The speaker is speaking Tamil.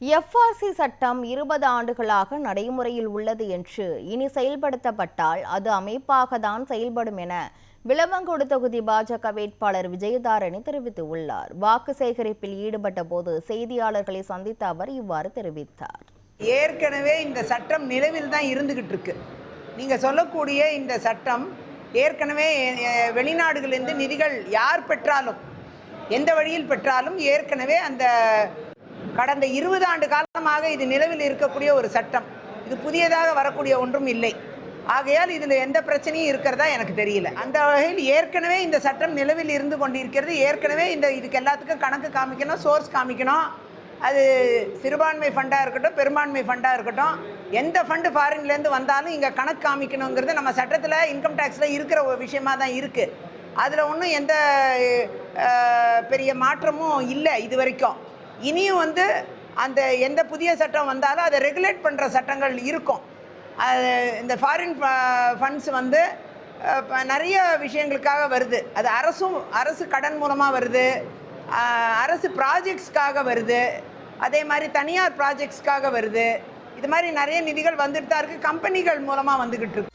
எஃப்ஆர்சி சட்டம் 20 ஆண்டுகளாக நடைமுறையில் உள்ளது என்று இனி செயல்படுத்தப்பட்டால் அது அமைப்பாக தான் செயல்படும் என விளவங்கோடு தொகுதி பாஜக வேட்பாளர் விஜயதாரணி தெரிவித்துள்ளார். வாக்கு சேகரிப்பில் ஈடுபட்ட போது செய்தியாளர்களை சந்தித்த அவர் இவ்வாறு தெரிவித்தார். ஏற்கனவே இந்த சட்டம் நிலவில் தான் இருந்துகிட்டு இருக்கு. நீங்க சொல்லக்கூடிய இந்த சட்டம் ஏற்கனவே வெளிநாடுகளிலிருந்து நிதிகள் யார் பெற்றாலும் எந்த வழியில் பெற்றாலும் ஏற்கனவே அந்த கடந்த 20 ஆண்டு காலமாக இது நிலவில் இருக்கக்கூடிய ஒரு சட்டம். இது புதியதாக வரக்கூடிய ஒன்றும் இல்லை. ஆகையால் இதில் எந்த பிரச்சனையும் இருக்கிறதா எனக்கு தெரியல. அந்த வகையில் ஏற்கனவே இந்த சட்டம் நிலவில் இருந்து கொண்டிருக்கிறது. ஏற்கனவே இதுக்கு எல்லாத்துக்கும் கணக்கு காமிக்கணும், சோர்ஸ் காமிக்கணும். அது சிறுபான்மை ஃபண்டாக இருக்கட்டும், பெரும்பான்மை ஃபண்டாக இருக்கட்டும், எந்த ஃபண்டு ஃபாரின்லேருந்து வந்தாலும் இங்கே கணக்கு காமிக்கணுங்கிறது நம்ம சட்டத்தில் இன்கம் டேக்ஸில் இருக்கிற ஒரு விஷயமாக தான் இருக்குது. அதில் ஒன்றும் எந்த பெரிய மாற்றமும் இல்லை இது வரைக்கும். இனியும் அந்த எந்த புதிய சட்டம் வந்தாலும் அதை ரெகுலேட் பண்ணுற சட்டங்கள் இருக்கும். இந்த ஃபாரின் ஃபண்ட்ஸ் நிறைய விஷயங்களுக்காக வருது. அது அரசு கடன் மூலமாக வருது, அரசு ப்ராஜெக்ட்ஸ்க்காக வருது, அதே மாதிரி தனியார் ப்ராஜெக்ட்ஸ்க்காக வருது. இது மாதிரி நிறைய நிதிகள் வந்துட்டு தான் இருக்குது. கம்பெனிகள் மூலமாக வந்துக்கிட்டு இருக்கு.